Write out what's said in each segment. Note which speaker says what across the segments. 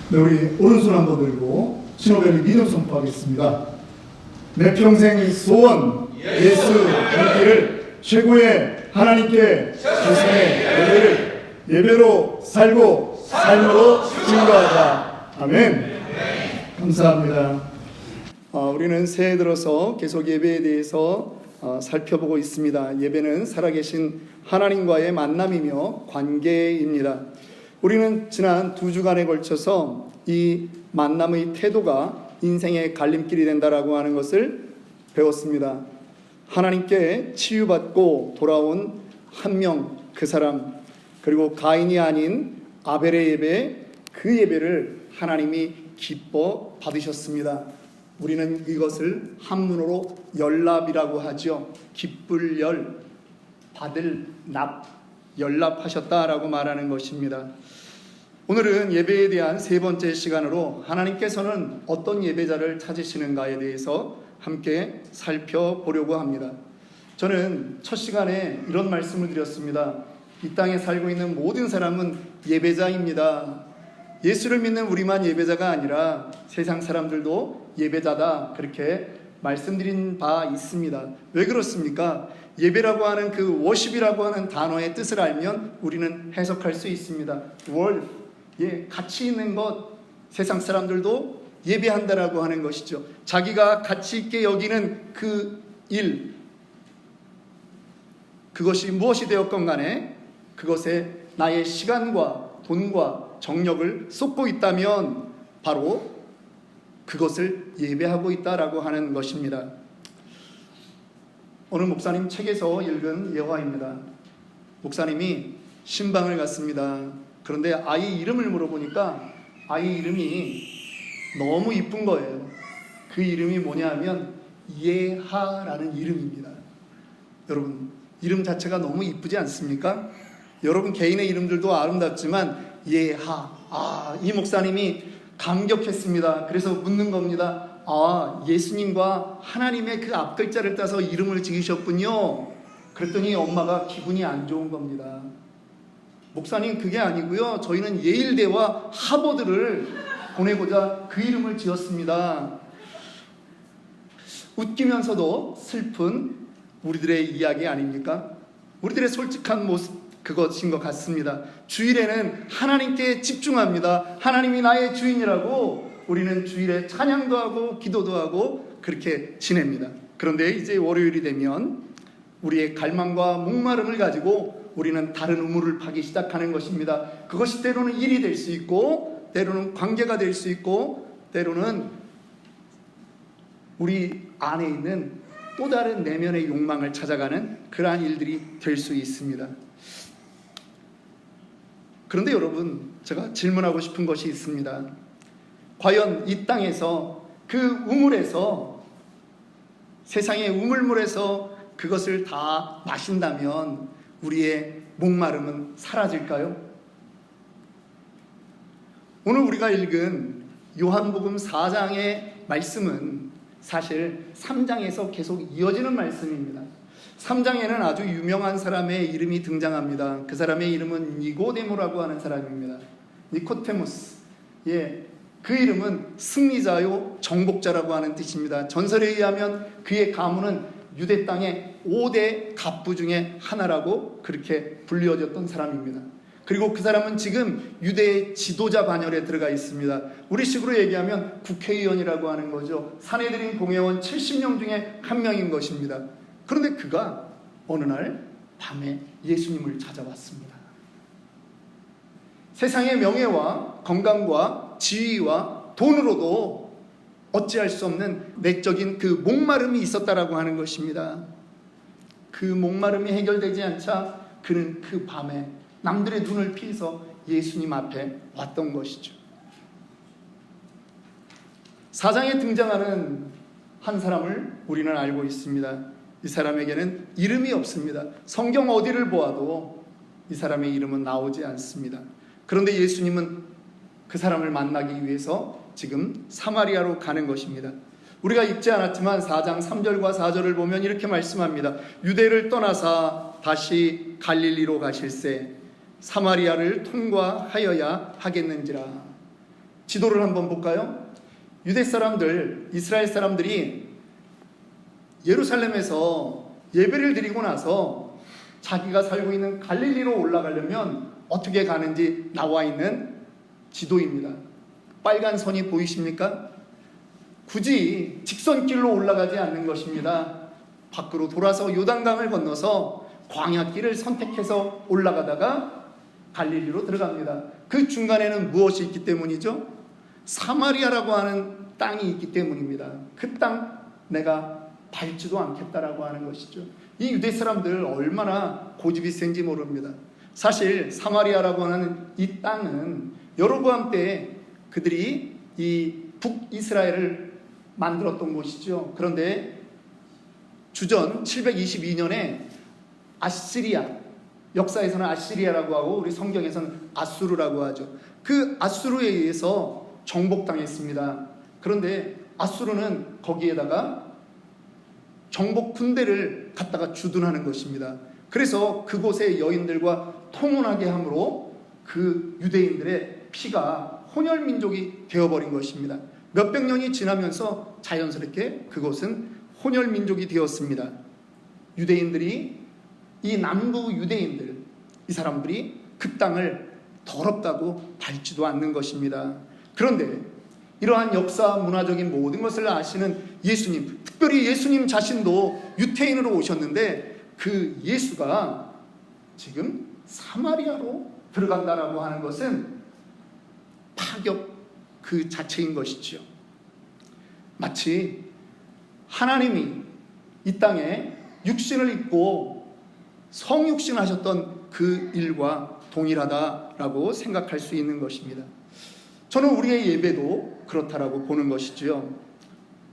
Speaker 1: 네, 우리 오른손 한번 들고 신호배를 믿음 선포하겠습니다. 내 평생 소원 예수 믿기를 최고의 하나님께 세상의 예배를 예배로 살고 삶으로 증거하자. 아멘. 감사합니다. 우리는 새해 들어서 계속 예배에 대해서 살펴보고 있습니다. 예배는 살아계신 하나님과의 만남이며 관계입니다. 우리는 지난 2주간에 걸쳐서 이 만남의 태도가 인생의 갈림길이 된다라고 하는 것을 배웠습니다. 하나님께 치유받고 돌아온 한 명, 그 사람, 그리고 가인이 아닌 아벨의 예배, 그 예배를 하나님이 기뻐 받으셨습니다. 우리는 이것을 한문어로 열납이라고 하죠. 기쁠 열, 받을 납, 열납하셨다라고 말하는 것입니다. 오늘은 예배에 대한 세 번째 시간으로 하나님께서는 어떤 예배자를 찾으시는가에 대해서 함께 살펴보려고 합니다. 저는 첫 시간에 이런 말씀을 드렸습니다. 이 땅에 살고 있는 모든 사람은 예배자입니다. 예수를 믿는 우리만 예배자가 아니라 세상 사람들도 예배자다, 그렇게 말씀드린 바 있습니다. 왜 그렇습니까? 예배라고 하는 그 워십이라고 하는 단어의 뜻을 알면 우리는 해석할 수 있습니다. 월, 가치 있는 것, 세상 사람들도 예배한다라고 하는 것이죠. 자기가 가치 있게 여기는 그 일, 그것이 무엇이 되었건 간에 그것에 나의 시간과 돈과 정력을 쏟고 있다면 바로 그것을 예배하고 있다라고 하는 것입니다. 오늘 목사님 책에서 읽은 예화입니다. 목사님이 신방을 갔습니다. 그런데 아이 이름을 물어보니까 아이 이름이 너무 이쁜 거예요. 그 이름이 뭐냐 하면 예하라는 이름입니다. 여러분, 이름 자체가 너무 이쁘지 않습니까? 여러분 개인의 이름들도 아름답지만 예하, 이 목사님이 감격했습니다. 그래서 묻는 겁니다. 예수님과 하나님의 그 앞글자를 따서 이름을 지으셨군요. 그랬더니 엄마가 기분이 안 좋은 겁니다. 목사님, 그게 아니고요, 저희는 예일대와 하버드를 보내고자 그 이름을 지었습니다. 웃기면서도 슬픈 우리들의 이야기 아닙니까? 우리들의 솔직한 모습, 그것인 것 같습니다. 주일에는 하나님께 집중합니다. 하나님이 나의 주인이라고 우리는 주일에 찬양도 하고 기도도 하고 그렇게 지냅니다. 그런데 이제 월요일이 되면 우리의 갈망과 목마름을 가지고 우리는 다른 우물을 파기 시작하는 것입니다. 그것이 때로는 일이 될 수 있고, 때로는 관계가 될 수 있고, 때로는 우리 안에 있는 또 다른 내면의 욕망을 찾아가는 그러한 일들이 될 수 있습니다. 그런데 여러분, 제가 질문하고 싶은 것이 있습니다. 과연 이 땅에서 그 우물에서, 세상의 우물물에서 그것을 다 마신다면 우리의 목마름은 사라질까요? 오늘 우리가 읽은 요한복음 4장의 말씀은 사실 3장에서 계속 이어지는 말씀입니다. 3장에는 아주 유명한 사람의 이름이 등장합니다. 그 사람의 이름은 니고데모라고 하는 사람입니다. 니코데모스. 그 이름은 승리자요 정복자라고 하는 뜻입니다. 전설에 의하면 그의 가문은 유대 땅의 5대 갑부 중에 하나라고 그렇게 불리워졌던 사람입니다. 그리고 그 사람은 지금 유대의 지도자 반열에 들어가 있습니다. 우리식으로 얘기하면 국회의원이라고 하는 거죠. 산헤드린 공회원 70명 중에 한 명인 것입니다. 그런데 그가 어느 날 밤에 예수님을 찾아왔습니다. 세상의 명예와 건강과 지위와 돈으로도 어찌할 수 없는 내적인 그 목마름이 있었다라고 하는 것입니다. 그 목마름이 해결되지 않자 그는 그 밤에 남들의 눈을 피해서 예수님 앞에 왔던 것이죠. 4장에 등장하는 한 사람을 우리는 알고 있습니다. 이 사람에게는 이름이 없습니다. 성경 어디를 보아도 이 사람의 이름은 나오지 않습니다. 그런데 예수님은 그 사람을 만나기 위해서 지금 사마리아로 가는 것입니다. 우리가 읽지 않았지만 4장 3절과 4절을 보면 이렇게 말씀합니다. 유대를 떠나사 다시 갈릴리로 가실새 사마리아를 통과하여야 하겠는지라.
Speaker 2: 지도를 한번 볼까요? 유대 사람들, 이스라엘 사람들이 예루살렘에서 예배를 드리고 나서 자기가 살고 있는 갈릴리로 올라가려면 어떻게 가는지 나와 있는 지도입니다. 빨간 선이 보이십니까? 굳이 직선길로 올라가지 않는 것입니다. 밖으로 돌아서 요단강을 건너서 광야길을 선택해서 올라가다가 갈릴리로 들어갑니다. 그 중간에는 무엇이 있기 때문이죠? 사마리아라고 하는 땅이 있기 때문입니다. 그 땅 내가 밟지도 않겠다라고 하는 것이죠. 이 유대 사람들 얼마나 고집이 센지 모릅니다. 사실 사마리아라고 하는 이 땅은 여로보암 때 그들이 이 북이스라엘을 만들었던 곳이죠. 그런데 주전 722년에 아시리아, 역사에서는 아시리아라고 하고 우리 성경에서는 아수르라고 하죠. 그 아수르에 의해서 정복당했습니다. 그런데 아수르는 거기에다가 정복 군대를 갖다가 주둔하는 것입니다. 그래서 그곳의 여인들과 통혼하게 함으로 그 유대인들의 피가 혼혈민족이 되어버린 것입니다. 몇백 년이 지나면서 자연스럽게 그곳은 혼혈민족이 되었습니다. 유대인들이, 이 남부 유대인들, 이 사람들이 그 땅을 더럽다고 밟지도 않는 것입니다. 그런데 이러한 역사, 문화적인 모든 것을 아시는 예수님, 특별히 예수님 자신도 유태인으로 오셨는데 그 예수가 지금 사마리아로 들어간다라고 하는 것은 파격 그 자체인 것이죠. 마치 하나님이 이 땅에 육신을 입고 성육신하셨던 그 일과 동일하다라고 생각할 수 있는 것입니다. 저는 우리의 예배도 그렇다라고 보는 것이지요.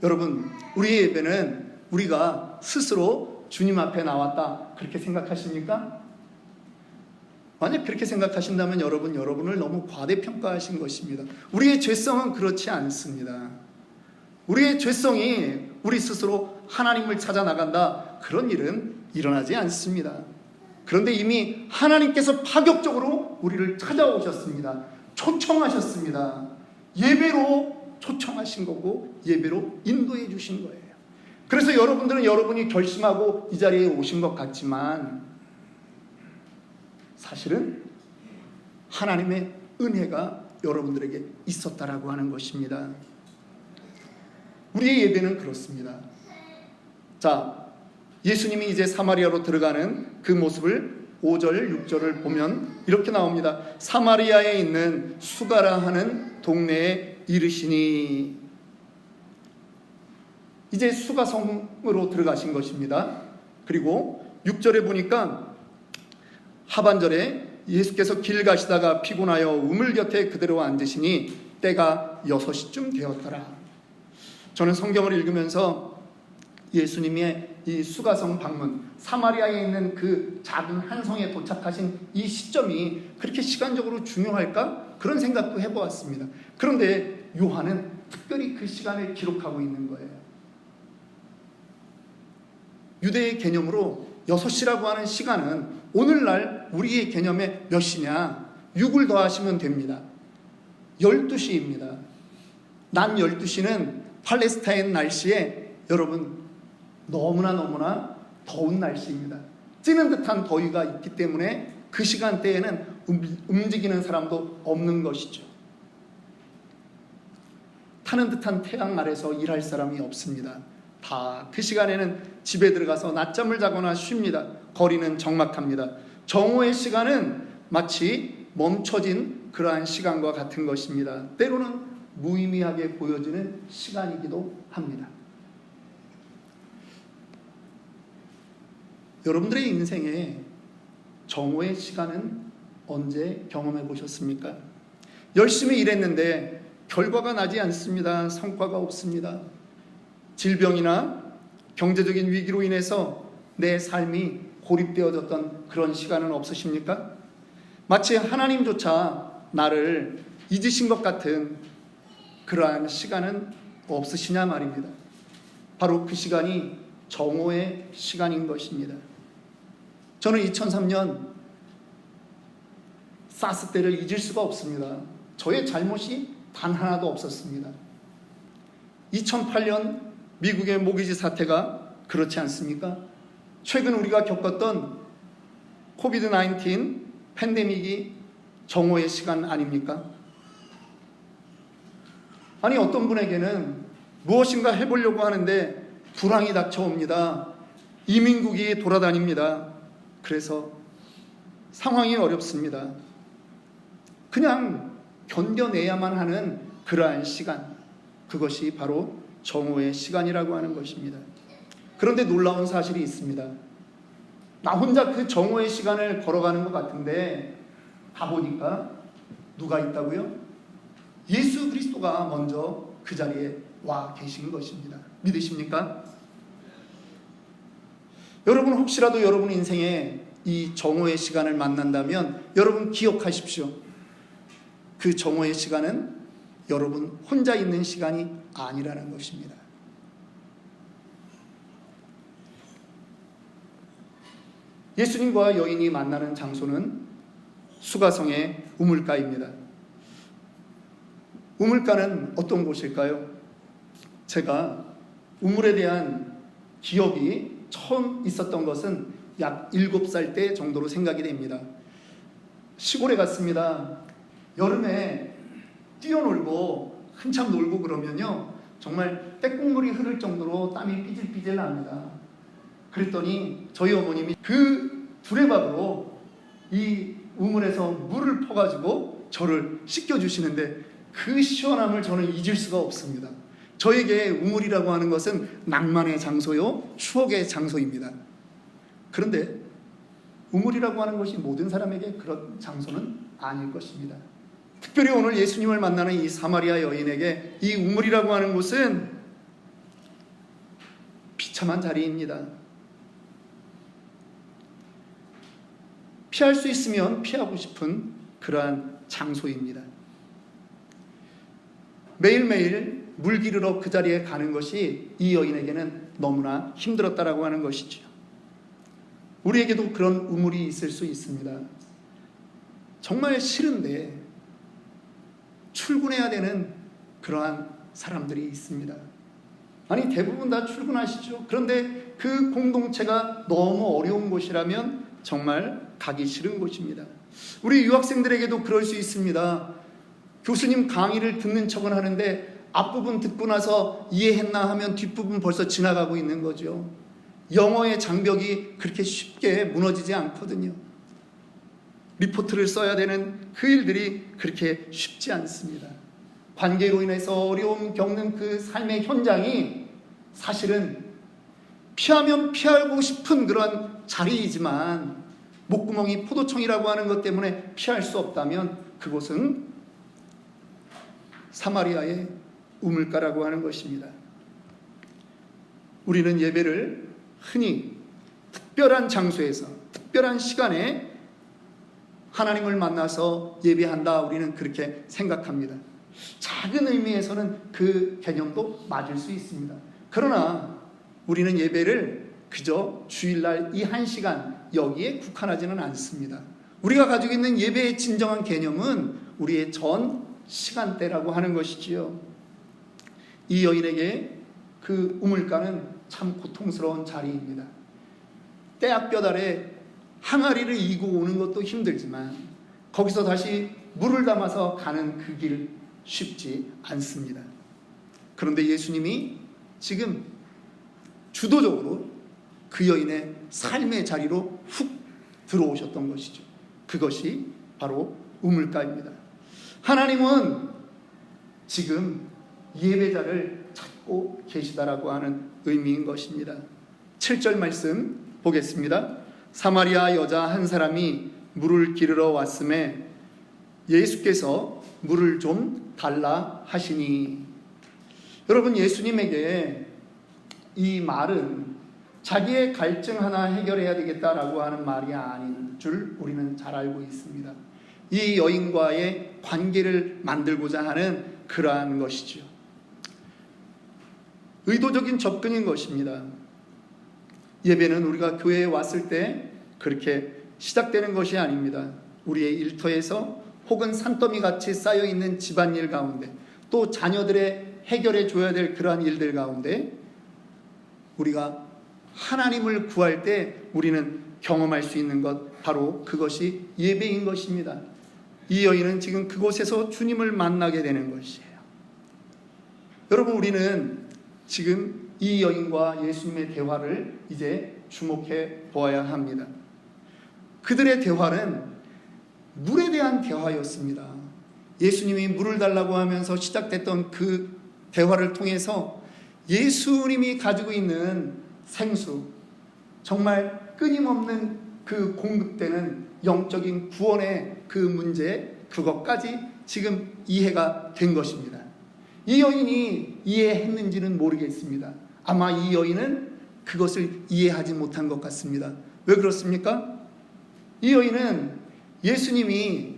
Speaker 2: 여러분, 우리의 예배는 우리가 스스로 주님 앞에 나왔다 그렇게 생각하십니까? 만약 그렇게 생각하신다면 여러분을 너무 과대평가하신 것입니다. 우리의 죄성은 그렇지 않습니다. 우리의 죄성이 우리 스스로 하나님을 찾아 나간다, 그런 일은 일어나지 않습니다. 그런데 이미 하나님께서 파격적으로 우리를 찾아오셨습니다. 초청하셨습니다. 예배로 초청하신 거고 예배로 인도해 주신 거예요. 그래서 여러분들은 여러분이 결심하고 이 자리에 오신 것 같지만 사실은 하나님의 은혜가 여러분들에게 있었다라고 하는 것입니다. 우리의 예배는 그렇습니다. 자, 예수님이 이제 사마리아로 들어가는 그 모습을 5절, 6절을 보면 이렇게 나옵니다. 사마리아에 있는 수가라 하는 동네에 이르시니, 이제 수가성으로 들어가신 것입니다. 그리고 6절에 보니까 하반절에 예수께서 길 가시다가 피곤하여 우물 곁에 그대로 앉으시니 때가 6시쯤 되었더라. 저는 성경을 읽으면서 예수님의 이 수가성 방문, 사마리아에 있는 그 작은 한 성에 도착하신 이 시점이 그렇게 시간적으로 중요할까? 그런 생각도 해보았습니다. 그런데 요한은 특별히 그 시간을 기록하고 있는 거예요. 유대의 개념으로 6시라고 하는 시간은 오늘날 우리의 개념에 몇 시냐? 6을 더하시면 됩니다. 12시입니다. 낮 12시는 팔레스타인 날씨에 여러분 너무나 더운 날씨입니다. 찌는 듯한 더위가 있기 때문에 그 시간대에는 움직이는 사람도 없는 것이죠. 타는 듯한 태양 아래서 일할 사람이 없습니다. 다 그 시간에는 집에 들어가서 낮잠을 자거나 쉽니다. 거리는 적막합니다. 정오의 시간은 마치 멈춰진 그러한 시간과 같은 것입니다. 때로는 무의미하게 보여지는 시간이기도 합니다. 여러분들의 인생에 정오의 시간은 언제 경험해 보셨습니까? 열심히 일했는데 결과가 나지 않습니다. 성과가 없습니다. 질병이나 경제적인 위기로 인해서 내 삶이 고립되어졌던 그런 시간은 없으십니까? 마치 하나님조차 나를 잊으신 것 같은 그러한 시간은 없으시냐 말입니다. 바로 그 시간이 정오의 시간인 것입니다. 저는 2003년 사스 때를 잊을 수가 없습니다. 저의 잘못이 단 하나도 없었습니다. 2008년 미국의 모기지 사태가 그렇지 않습니까? 최근 우리가 겪었던 코비드-19 팬데믹이 정오의 시간 아닙니까? 아니, 어떤 분에게는 무엇인가 해보려고 하는데 불황이 닥쳐옵니다. 이민국이 돌아다닙니다. 그래서 상황이 어렵습니다. 그냥 견뎌내야만 하는 그러한 시간, 그것이 바로 정오의 시간이라고 하는 것입니다. 그런데 놀라운 사실이 있습니다. 나 혼자 그 정오의 시간을 걸어가는 것 같은데 가보니까 누가 있다고요? 예수 그리스도가 먼저 그 자리에 와 계신 것입니다. 믿으십니까? 여러분, 혹시라도 여러분 인생에 이 정오의 시간을 만난다면 여러분 기억하십시오. 그 정오의 시간은 여러분 혼자 있는 시간이 아니라는 것입니다. 예수님과 여인이 만나는 장소는 수가성의 우물가입니다. 우물가는 어떤 곳일까요? 제가 우물에 대한 기억이 처음 있었던 것은 약 7살 때 정도로 생각이 됩니다. 시골에 갔습니다. 여름에 뛰어놀고 한참 놀고 그러면요, 정말 떼국물이 흐를 정도로 땀이 삐질삐질 납니다. 그랬더니 저희 어머님이 그 두레박으로 이 우물에서 물을 퍼가지고 저를 씻겨주시는데 그 시원함을 저는 잊을 수가 없습니다. 저에게 우물이라고 하는 것은 낭만의 장소요, 추억의 장소입니다. 그런데 우물이라고 하는 것이 모든 사람에게 그런 장소는 아닐 것입니다. 특별히 오늘 예수님을 만나는 이 사마리아 여인에게 이 우물이라고 하는 곳은 비참한 자리입니다. 피할 수 있으면 피하고 싶은 그러한 장소입니다. 매일매일 물 기르러 그 자리에 가는 것이 이 여인에게는 너무나 힘들었다라고 하는 것이죠. 우리에게도 그런 우물이 있을 수 있습니다. 정말 싫은데 출근해야 되는 그러한 사람들이 있습니다. 아니, 대부분 다 출근하시죠. 그런데 그 공동체가 너무 어려운 곳이라면 정말 가기 싫은 곳입니다. 우리 유학생들에게도 그럴 수 있습니다. 교수님 강의를 듣는 척은 하는데 앞부분 듣고 나서 이해했나 하면 뒷부분 벌써 지나가고 있는 거죠. 영어의 장벽이 그렇게 쉽게 무너지지 않거든요. 리포트를 써야 되는 그 일들이 그렇게 쉽지 않습니다. 관계로 인해서 어려움 겪는 그 삶의 현장이 사실은 피하면 피하고 싶은 그런 자리이지만 목구멍이 포도청이라고 하는 것 때문에 피할 수 없다면 그곳은 사마리아의 우물가라고 하는 것입니다. 우리는 예배를 흔히 특별한 장소에서 특별한 시간에 하나님을 만나서 예배한다, 우리는 그렇게 생각합니다. 작은 의미에서는 그 개념도 맞을 수 있습니다. 그러나 우리는 예배를 그저 주일날 이 한 시간 여기에 국한하지는 않습니다. 우리가 가지고 있는 예배의 진정한 개념은 우리의 전 시간대라고 하는 것이지요. 이 여인에게 그 우물가는 참 고통스러운 자리입니다. 떼약볕 아래 항아리를 이고 오는 것도 힘들지만 거기서 다시 물을 담아서 가는 그 길 쉽지 않습니다. 그런데 예수님이 지금 주도적으로 그 여인의 삶의 자리로 훅 들어오셨던 것이죠. 그것이 바로 우물가입니다. 하나님은 지금 예배자를 찾고 계시다라고 하는 의미인 것입니다. 7절 말씀 보겠습니다. 사마리아 여자 한 사람이 물을 기르러 왔음에 예수께서 물을 좀 달라 하시니. 여러분, 예수님에게 이 말은 자기의 갈증 하나 해결해야 되겠다라고 하는 말이 아닌 줄 우리는 잘 알고 있습니다. 이 여인과의 관계를 만들고자 하는 그러한 것이죠. 의도적인 접근인 것입니다. 예배는 우리가 교회에 왔을 때 그렇게 시작되는 것이 아닙니다. 우리의 일터에서 혹은 산더미 같이 쌓여있는 집안일 가운데 또 자녀들의 해결해 줘야 될 그러한 일들 가운데 우리가 하나님을 구할 때 우리는 경험할 수 있는 것, 바로 그것이 예배인 것입니다. 이 여인은 지금 그곳에서 주님을 만나게 되는 것이에요. 여러분, 우리는 지금 이 여인과 예수님의 대화를 이제 주목해 보아야 합니다. 그들의 대화는 물에 대한 대화였습니다. 예수님이 물을 달라고 하면서 시작됐던 그 대화를 통해서 예수님이 가지고 있는 생수, 정말 끊임없는 그 공급되는 영적인 구원의 그 문제, 그것까지 지금 이해가 된 것입니다. 이 여인이 이해했는지는 모르겠습니다. 아마 이 여인은 그것을 이해하지 못한 것 같습니다. 왜 그렇습니까? 이 여인은 예수님이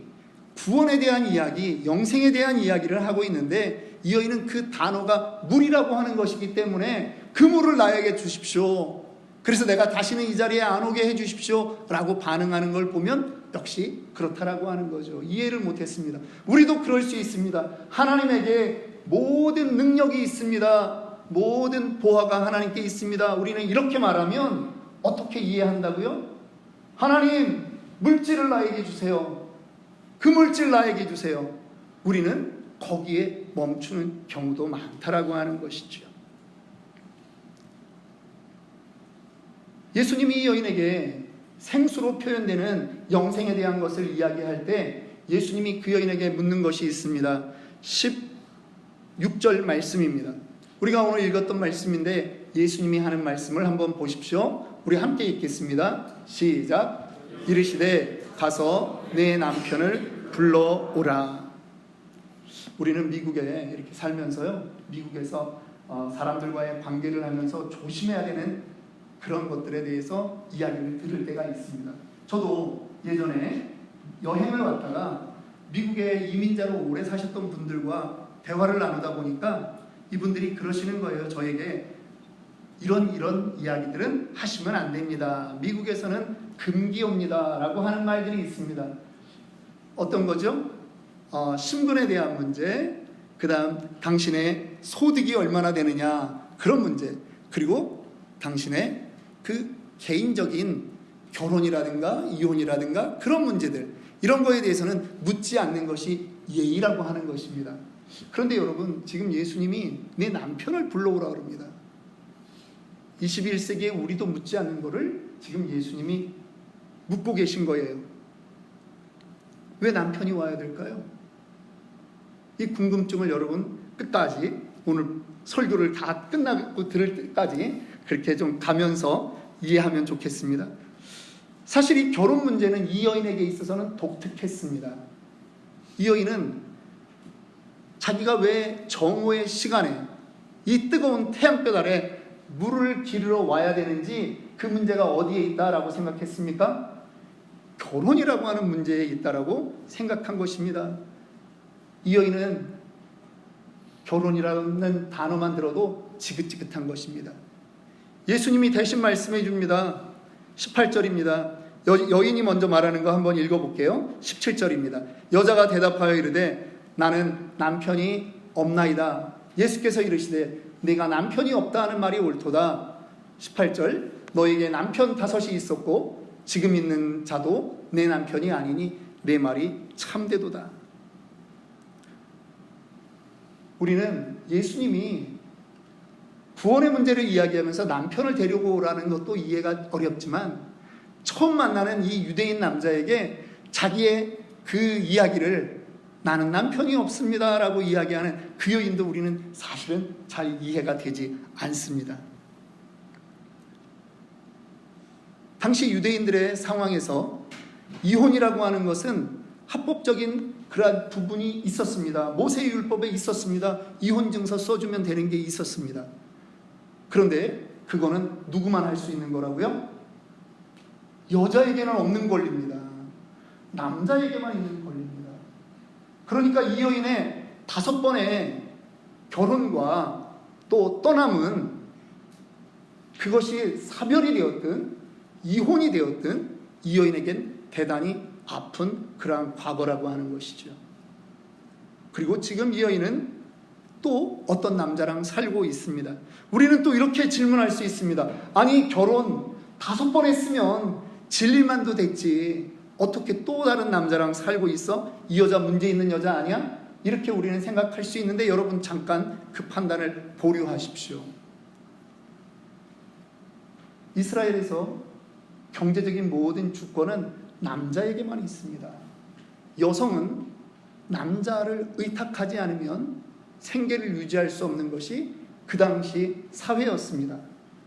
Speaker 2: 구원에 대한 이야기, 영생에 대한 이야기를 하고 있는데 이 여인은 그 단어가 물이라고 하는 것이기 때문에 그 물을 나에게 주십시오. 그래서 내가 다시는 이 자리에 안 오게 해 주십시오 라고 반응하는 걸 보면 역시 그렇다라고 하는 거죠. 이해를 못했습니다. 우리도 그럴 수 있습니다. 하나님에게 모든 능력이 있습니다. 모든 보화가 하나님께 있습니다. 우리는 이렇게 말하면 어떻게 이해한다고요? 하나님, 물질을 나에게 주세요. 그 물질 나에게 주세요. 우리는 거기에 멈추는 경우도 많다라고 하는 것이죠. 예수님이 이 여인에게 생수로 표현되는 영생에 대한 것을 이야기할 때 예수님이 그 여인에게 묻는 것이 있습니다. 16절 말씀입니다. 우리가 오늘 읽었던 말씀인데 예수님이 하는 말씀을 한번 보십시오. 우리 함께 읽겠습니다. 시작. 이르시되 가서 내 남편을 불러오라. 우리는 미국에 이렇게 살면서요, 미국에서 사람들과의 관계를 하면서 조심해야 되는 그런 것들에 대해서 이야기를 들을 때가 있습니다. 저도 예전에 여행을 왔다가 미국에 이민자로 오래 사셨던 분들과 대화를 나누다 보니까 이분들이 그러시는 거예요. 저에게 이런 이야기들은 하시면 안 됩니다. 미국에서는 금기옵니다 라고 하는 말들이 있습니다. 어떤 거죠? 신분에 대한 문제, 그 다음 당신의 소득이 얼마나 되느냐, 그런 문제, 그리고 당신의 그 개인적인 결혼이라든가 이혼이라든가 그런 문제들, 이런 거에 대해서는 묻지 않는 것이 예의라고 하는 것입니다. 그런데 여러분, 지금 예수님이 내 남편을 불러오라 그럽니다. 21세기에 우리도 묻지 않는 거를 지금 예수님이 묻고 계신 거예요. 왜 남편이 와야 될까요? 이 궁금증을 여러분 끝까지, 오늘 설교를 다 끝나고 들을 때까지 그렇게 좀 가면서 이해하면 좋겠습니다. 사실 이 결혼 문제는 이 여인에게 있어서는 독특했습니다. 이 여인은 자기가 왜 정오의 시간에 이 뜨거운 태양볕 아래 물을 기르러 와야 되는지, 그 문제가 어디에 있다라고 생각했습니까? 결혼이라고 하는 문제에 있다라고 생각한 것입니다. 이 여인은 결혼이라는 단어만 들어도 지긋지긋한 것입니다. 예수님이 대신 말씀해 줍니다. 18절입니다. 여인이 먼저 말하는 거 한번 읽어볼게요. 17절입니다. 여자가 대답하여 이르되 나는 남편이 없나이다. 예수께서 이르시되 내가 남편이 없다 하는 말이 옳도다. 18절 너에게 남편 5이 있었고 지금 있는 자도 내 남편이 아니니 내 말이 참되도다. 우리는 예수님이 구원의 문제를 이야기하면서 남편을 데리고 오라는 것도 이해가 어렵지만, 처음 만나는 이 유대인 남자에게 자기의 그 이야기를 나는 남편이 없습니다 라고 이야기하는 그 여인도 우리는 사실은 잘 이해가 되지 않습니다. 당시 유대인들의 상황에서 이혼이라고 하는 것은 합법적인 그러한 부분이 있었습니다. 모세율법에 있었습니다. 이혼 증서 써주면 되는 게 있었습니다. 그런데 그거는 누구만 할 수 있는 거라고요? 여자에게는 없는 권리입니다. 남자에게만 있는 권리입니다. 그러니까 이 여인의 5번의 결혼과 또 떠남은 그것이 사별이 되었든 이혼이 되었든 이 여인에겐 대단히 아픈 그러한 과거라고 하는 것이죠. 그리고 지금 이 여인은 또 어떤 남자랑 살고 있습니다. 우리는 또 이렇게 질문할 수 있습니다. 아니, 결혼 5번 했으면 진릴만도 됐지, 어떻게 또 다른 남자랑 살고 있어? 이 여자 문제 있는 여자 아니야? 이렇게 우리는 생각할 수 있는데, 여러분 잠깐 그 판단을 보류하십시오. 이스라엘에서 경제적인 모든 주권은 남자에게만 있습니다. 여성은 남자를 의탁하지 않으면 생계를 유지할 수 없는 것이 그 당시 사회였습니다.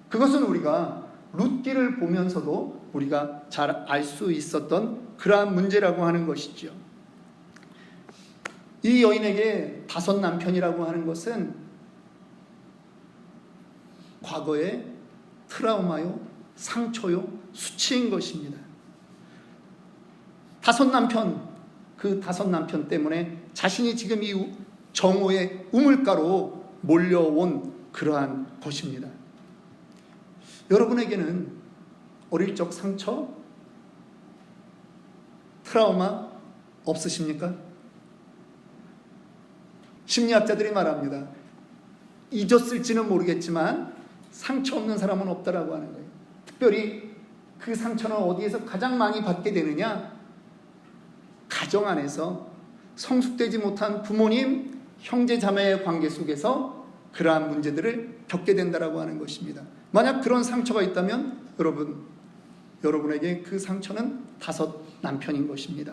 Speaker 2: 그것은 우리가 룻기를 보면서도 우리가 잘 알 수 있었던 그러한 문제라고 하는 것이죠. 이 여인에게 5 남편이라고 하는 것은 과거의 트라우마요, 상처요, 수치인 것입니다. 5 남편, 그 5 남편 때문에 자신이 지금 이 정오의 우물가로 몰려온 그러한 것입니다. 여러분에게는 어릴 적 상처, 트라우마 없으십니까? 심리학자들이 말합니다. 잊었을지는 모르겠지만 상처 없는 사람은 없다라고 하는 거예요. 특별히 그 상처는 어디에서 가장 많이 받게 되느냐? 가정 안에서 성숙되지 못한 부모님, 형제 자매의 관계 속에서 그러한 문제들을 겪게 된다라고 하는 것입니다. 만약 그런 상처가 있다면 여러분에게 그 상처는 5 남편인 것입니다.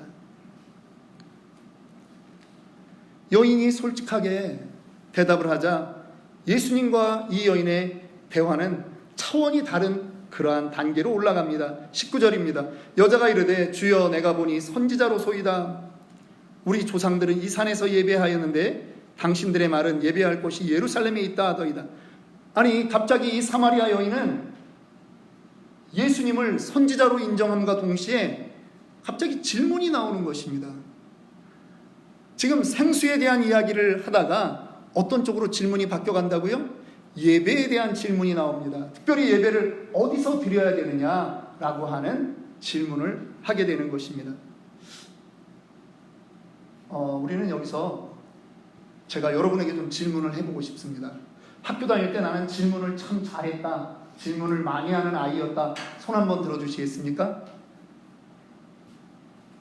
Speaker 2: 여인이 솔직하게 대답을 하자 예수님과 이 여인의 대화는 차원이 다른 그러한 단계로 올라갑니다. 19절입니다. 여자가 이르되 주여 내가 보니 선지자로소이다. 우리 조상들은 이 산에서 예배하였는데 당신들의 말은 예배할 곳이 예루살렘에 있다 하더이다. 아니, 갑자기 이 사마리아 여인은 예수님을 선지자로 인정함과 동시에 갑자기 질문이 나오는 것입니다. 지금 생수에 대한 이야기를 하다가 어떤 쪽으로 질문이 바뀌어간다고요? 예배에 대한 질문이 나옵니다. 특별히 예배를 어디서 드려야 되느냐라고 하는 질문을 하게 되는 것입니다. 우리는 여기서 제가 여러분에게 좀 질문을 해보고 싶습니다. 학교 다닐 때 나는 질문을 참 잘했다, 질문을 많이 하는 아이였다. 손 한번 들어주시겠습니까?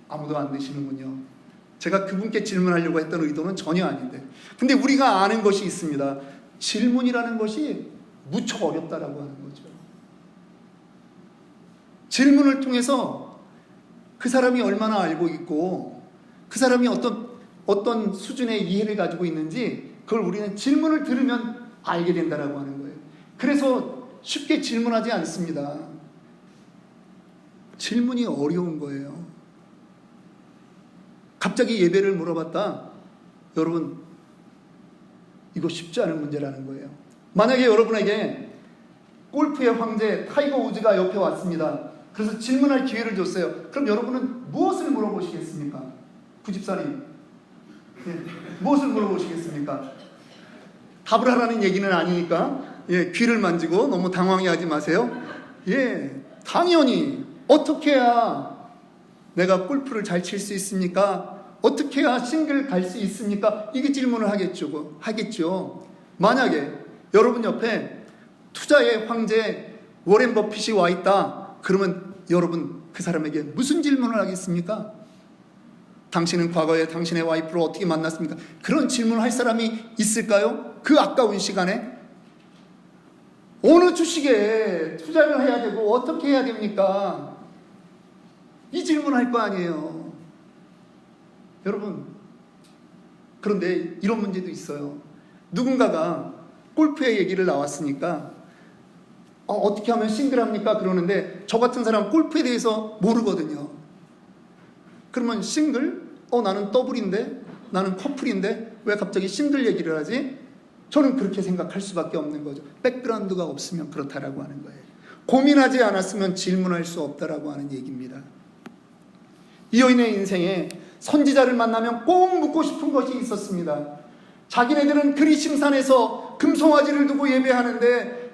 Speaker 2: 아무도 안 드시는군요. 제가 그분께 질문하려고 했던 의도는 전혀 아닌데, 근데 우리가 아는 것이 있습니다. 질문이라는 것이 무척 어렵다라고 하는 거죠. 질문을 통해서 그 사람이 얼마나 알고 있고 그 사람이 어떤 수준의 이해를 가지고 있는지 그걸 우리는 질문을 들으면 알게 된다라고 하는 거예요. 그래서 쉽게 질문하지 않습니다. 질문이 어려운 거예요. 갑자기 예배를 물어봤다. 여러분, 이거 쉽지 않은 문제라는 거예요. 만약에 여러분에게 골프의 황제 타이거 우즈가 옆에 왔습니다. 그래서 질문할 기회를 줬어요. 그럼 여러분은 무엇을 물어보시겠습니까? 부집사님, 무엇을 물어보시겠습니까? 답을 하라는 얘기는 아니니까 귀를 만지고 너무 당황해하지 마세요. 당연히 어떻게 해야 내가 골프를 잘 칠 수 있습니까? 어떻게 해야 싱글 갈 수 있습니까? 이게 질문을 하겠죠. 만약에 여러분 옆에 투자의 황제 워렌 버핏이 와 있다. 그러면 여러분 그 사람에게 무슨 질문을 하겠습니까? 당신은 과거에 당신의 와이프를 어떻게 만났습니까? 그런 질문을 할 사람이 있을까요? 그 아까운 시간에? 어느 주식에 투자를 해야 되고 어떻게 해야 됩니까? 이 질문을 할 거 아니에요. 여러분, 그런데 이런 문제도 있어요. 누군가가 골프의 얘기를 나왔으니까 어떻게 하면 싱글합니까? 그러는데 저 같은 사람은 골프에 대해서 모르거든요. 그러면 싱글? 나는 더블인데? 나는 커플인데? 왜 갑자기 싱글 얘기를 하지? 저는 그렇게 생각할 수밖에 없는 거죠. 백그라운드가 없으면 그렇다라고 하는 거예요. 고민하지 않았으면 질문할 수 없다라고 하는 얘기입니다. 이 여인의 인생에 선지자를 만나면 꼭 묻고 싶은 것이 있었습니다. 자기네들은 그리심산에서 금송아지를 두고 예배하는데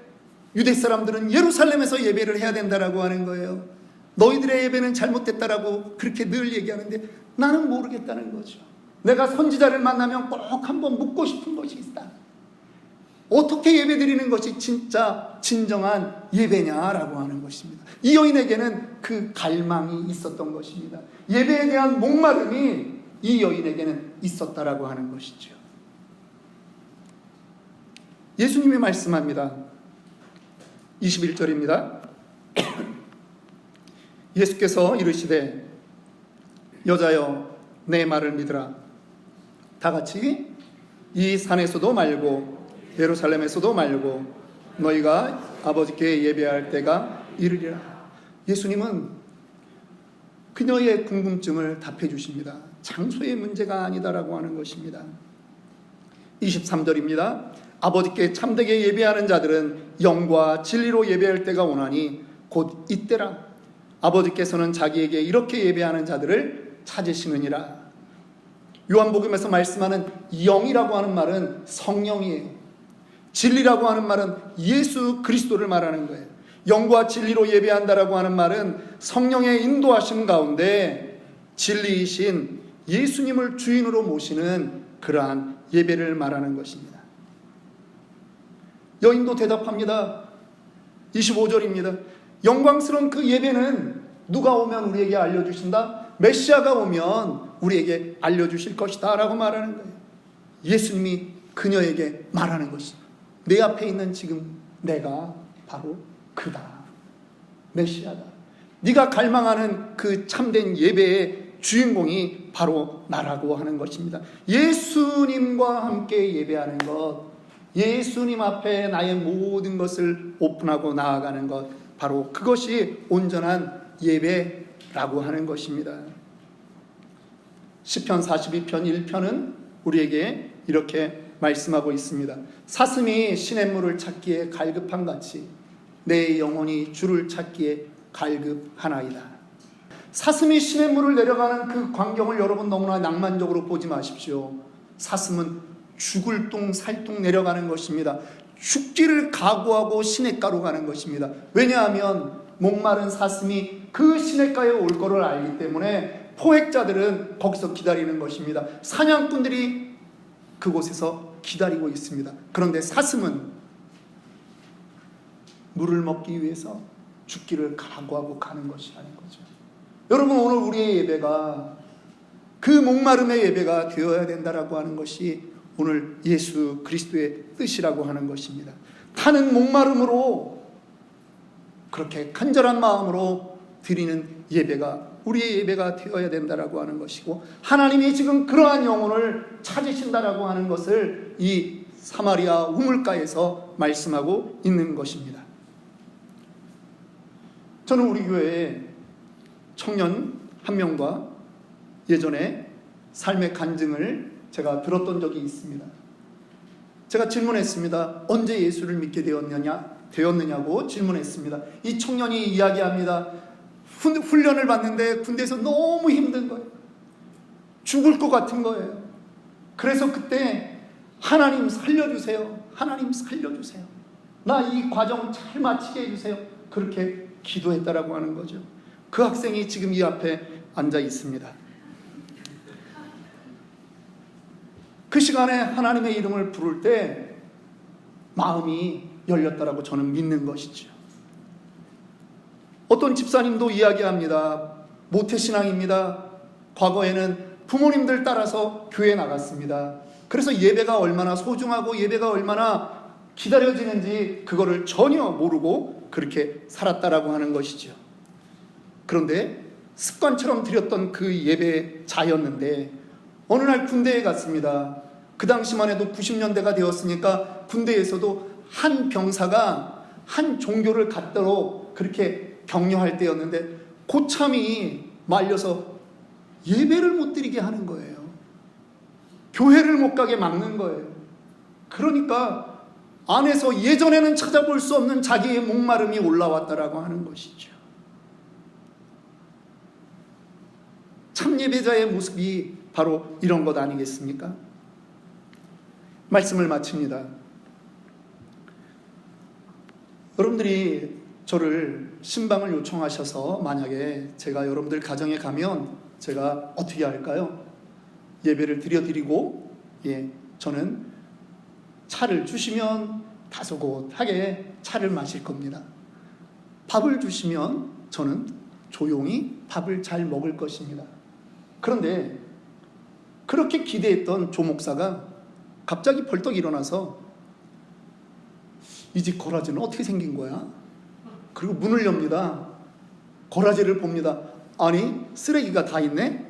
Speaker 2: 유대 사람들은 예루살렘에서 예배를 해야 된다라고 하는 거예요. 너희들의 예배는 잘못됐다라고 그렇게 늘 얘기하는데 나는 모르겠다는 거죠. 내가 선지자를 만나면 꼭 한번 묻고 싶은 것이 있다. 어떻게 예배 드리는 것이 진짜 진정한 예배냐라고 하는 것입니다. 이 여인에게는 그 갈망이 있었던 것입니다. 예배에 대한 목마름이 이 여인에게는 있었다라고 하는 것이죠. 예수님이 말씀합니다. 21절입니다. 예수께서 이르시되 여자여 내 말을 믿으라. 다 같이 이 산에서도 말고 예루살렘에서도 말고 너희가 아버지께 예배할 때가 이르리라. 예수님은 그녀의 궁금증을 답해 주십니다. 장소의 문제가 아니다라고 하는 것입니다. 23절입니다. 아버지께 참되게 예배하는 자들은 영과 진리로 예배할 때가 오나니 곧 이때라. 아버지께서는 자기에게 이렇게 예배하는 자들을 찾으시느니라. 요한복음에서 말씀하는 영이라고 하는 말은 성령이에요. 진리라고 하는 말은 예수 그리스도를 말하는 거예요. 영과 진리로 예배한다라고 하는 말은 성령의 인도하심 가운데 진리이신 예수님을 주인으로 모시는 그러한 예배를 말하는 것입니다. 여인도 대답합니다. 25절입니다. 영광스러운 그 예배는 누가 오면 우리에게 알려주신다? 메시아가 오면 우리에게 알려주실 것이다 라고 말하는 거예요. 예수님이 그녀에게 말하는 것입니다. 내 앞에 있는 지금 내가 바로 그다. 메시아다. 네가 갈망하는 그 참된 예배의 주인공이 바로 나라고 하는 것입니다. 예수님과 함께 예배하는 것, 예수님 앞에 나의 모든 것을 오픈하고 나아가는 것, 바로 그것이 온전한 예배라고 하는 것입니다. 시편 42편 1편은 우리에게 이렇게 말씀하고 있습니다. 사슴이 시냇물을 찾기에 갈급한 같이 내 영혼이 주를 찾기에 갈급하나이다. 사슴이 시냇물을 내려가는 그 광경을 여러분 너무나 낭만적으로 보지 마십시오. 사슴은 죽을 둥 살둥 내려가는 것입니다. 죽기를 각오하고 시냇가로 가는 것입니다. 왜냐하면 목마른 사슴이 그 시냇가에 올 거를 알기 때문에 포획자들은 거기서 기다리는 것입니다. 사냥꾼들이 그곳에서 기다리고 있습니다. 그런데 사슴은 물을 먹기 위해서 죽기를 각오하고 가는 것이라는 거죠. 여러분, 오늘 우리의 예배가 그 목마름의 예배가 되어야 된다라고 하는 것이 오늘 예수 그리스도의 뜻이라고 하는 것입니다. 타는 목마름으로 그렇게 간절한 마음으로 드리는 예배가 우리의 예배가 되어야 된다라고 하는 것이고, 하나님이 지금 그러한 영혼을 찾으신다라고 하는 것을 이 사마리아 우물가에서 말씀하고 있는 것입니다. 저는 우리 교회에 청년 한 명과 예전에 삶의 간증을 제가 들었던 적이 있습니다. 제가 질문했습니다. 언제 예수를 믿게 되었느냐고 질문했습니다. 이 청년이 이야기합니다. 훈련을 받는데 군대에서 너무 힘든 거예요. 죽을 것 같은 거예요. 그래서 그때 하나님 살려주세요. 하나님 살려주세요. 나 이 과정 잘 마치게 해주세요. 그렇게 기도했다라고 하는 거죠. 그 학생이 지금 이 앞에 앉아 있습니다. 그 시간에 하나님의 이름을 부를 때 마음이 열렸다라고 저는 믿는 것이죠. 어떤 집사님도 이야기합니다. 모태신앙입니다. 과거에는 부모님들 따라서 교회 나갔습니다. 그래서 예배가 얼마나 소중하고 예배가 얼마나 기다려지는지 그거를 전혀 모르고 그렇게 살았다라고 하는 것이죠. 그런데 습관처럼 드렸던 그 예배자였는데 어느 날 군대에 갔습니다. 그 당시만 해도 90년대가 되었으니까 군대에서도 한 병사가 한 종교를 갖도록 그렇게 격려할 때였는데 고참이 말려서 예배를 못 드리게 하는 거예요. 교회를 못 가게 막는 거예요. 그러니까 안에서 예전에는 찾아볼 수 없는 자기의 목마름이 올라왔다라고 하는 것이죠. 참 예배자의 모습이 바로 이런 것 아니겠습니까? 말씀을 마칩니다. 여러분들이 저를 신방을 요청하셔서 만약에 제가 여러분들 가정에 가면 제가 어떻게 할까요? 예배를 드려드리고, 저는 차를 주시면 다소곳하게 차를 마실 겁니다. 밥을 주시면 저는 조용히 밥을 잘 먹을 것입니다. 그런데 그렇게 기대했던 조 목사가 갑자기 벌떡 일어나서 이 집 거라지는 어떻게 생긴 거야? 그리고 문을 엽니다. 거라지를 봅니다. 아니, 쓰레기가 다 있네?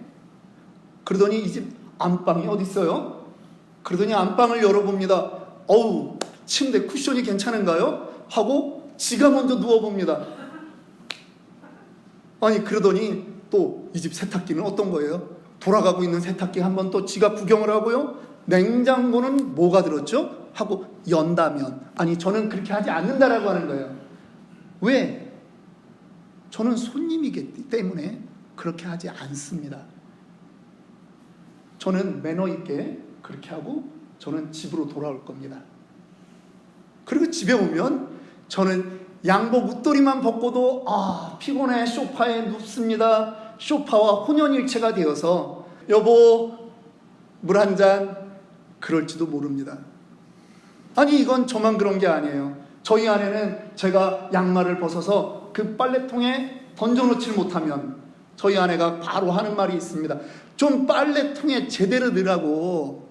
Speaker 2: 그러더니 이 집 안방이 어디 있어요? 그러더니 안방을 열어봅니다. 어우, 침대 쿠션이 괜찮은가요? 하고 지가 먼저 누워봅니다. 아니, 그러더니 또 이 집 세탁기는 어떤 거예요? 돌아가고 있는 세탁기 한번 또 지가 구경을 하고요. 냉장고는 뭐가 들었죠? 하고 연다면, 아니, 저는 그렇게 하지 않는다라고 하는 거예요. 왜? 저는 손님이기 때문에 그렇게 하지 않습니다. 저는 매너 있게 그렇게 하고 저는 집으로 돌아올 겁니다. 그리고 집에 오면 저는 양복 웃도리만 벗고도 피곤해 소파에 눕습니다. 소파와 혼연일체가 되어서 여보 물 한 잔, 그럴지도 모릅니다. 아니, 이건 저만 그런 게 아니에요. 저희 아내는 제가 양말을 벗어서 그 빨래통에 던져놓지 못하면 저희 아내가 바로 하는 말이 있습니다. 좀 빨래통에 제대로 넣으라고.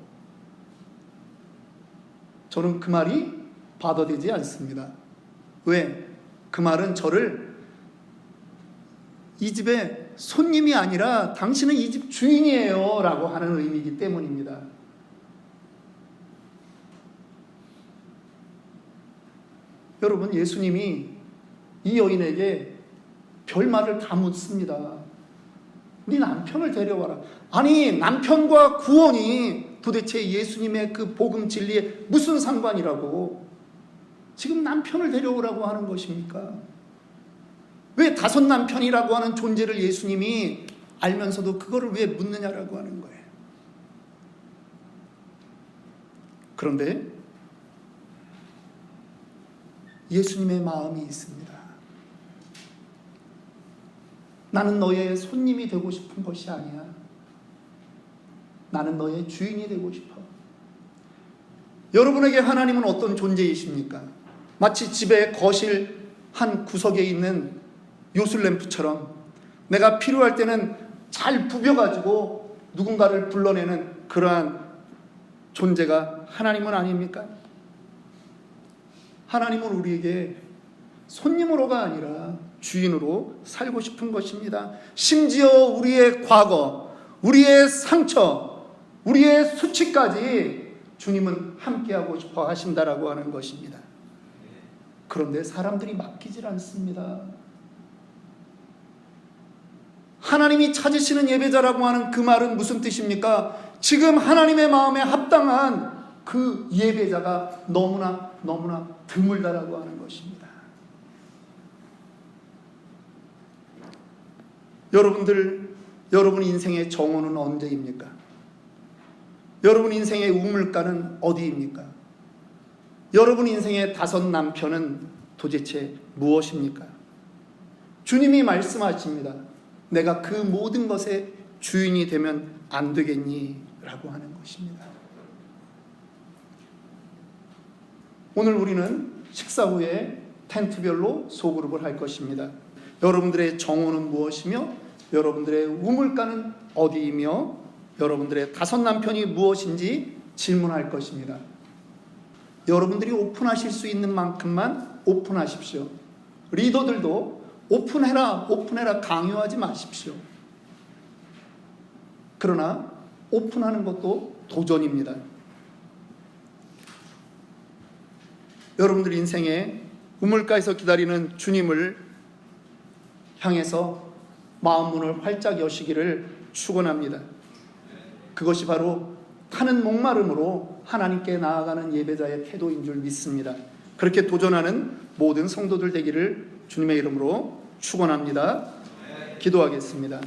Speaker 2: 저는 그 말이 받아들이지 않습니다. 왜? 그 말은 저를 이 집의 손님이 아니라 당신은 이 집 주인이에요 라고 하는 의미이기 때문입니다. 여러분, 예수님이 이 여인에게 별말을 다 묻습니다. 네 남편을 데려와라. 아니, 남편과 구원이 도대체 예수님의 그 복음 진리에 무슨 상관이라고 지금 남편을 데려오라고 하는 것입니까? 왜 다섯 남편이라고 하는 존재를 예수님이 알면서도 그거를 왜 묻느냐라고 하는 거예요. 그런데 예수님의 마음이 있습니다. 나는 너의 손님이 되고 싶은 것이 아니야. 나는 너의 주인이 되고 싶어. 여러분에게 하나님은 어떤 존재이십니까? 마치 집의 거실 한 구석에 있는 요술램프처럼 내가 필요할 때는 잘 부벼가지고 누군가를 불러내는 그러한 존재가 하나님은 아닙니까? 하나님은 우리에게 손님으로가 아니라 주인으로 살고 싶은 것입니다. 심지어 우리의 과거, 우리의 상처, 우리의 수치까지 주님은 함께하고 싶어 하신다라고 하는 것입니다. 그런데 사람들이 맡기질 않습니다. 하나님이 찾으시는 예배자라고 하는 그 말은 무슨 뜻입니까? 지금 하나님의 마음에 합당한 그 예배자가 너무나 드물다라고 하는 것입니다. 여러분 인생의 정오는 언제입니까? 여러분 인생의 우물가는 어디입니까? 여러분 인생의 다섯 남편은 도대체 무엇입니까? 주님이 말씀하십니다. 내가 그 모든 것의 주인이 되면 안 되겠니? 라고 하는 것입니다. 오늘 우리는 식사 후에 텐트별로 소그룹을 할 것입니다. 여러분들의 정오는 무엇이며 여러분들의 우물가는 어디이며 여러분들의 다섯 남편이 무엇인지 질문할 것입니다. 여러분들이 오픈하실 수 있는 만큼만 오픈하십시오. 리더들도 오픈해라 강요하지 마십시오. 그러나 오픈하는 것도 도전입니다. 여러분들 인생에 우물가에서 기다리는 주님을 향해서 마음문을 활짝 여시기를 축원합니다. 그것이 바로 타는 목마름으로 하나님께 나아가는 예배자의 태도인 줄 믿습니다. 그렇게 도전하는 모든 성도들 되기를 주님의 이름으로 축원합니다. 기도하겠습니다.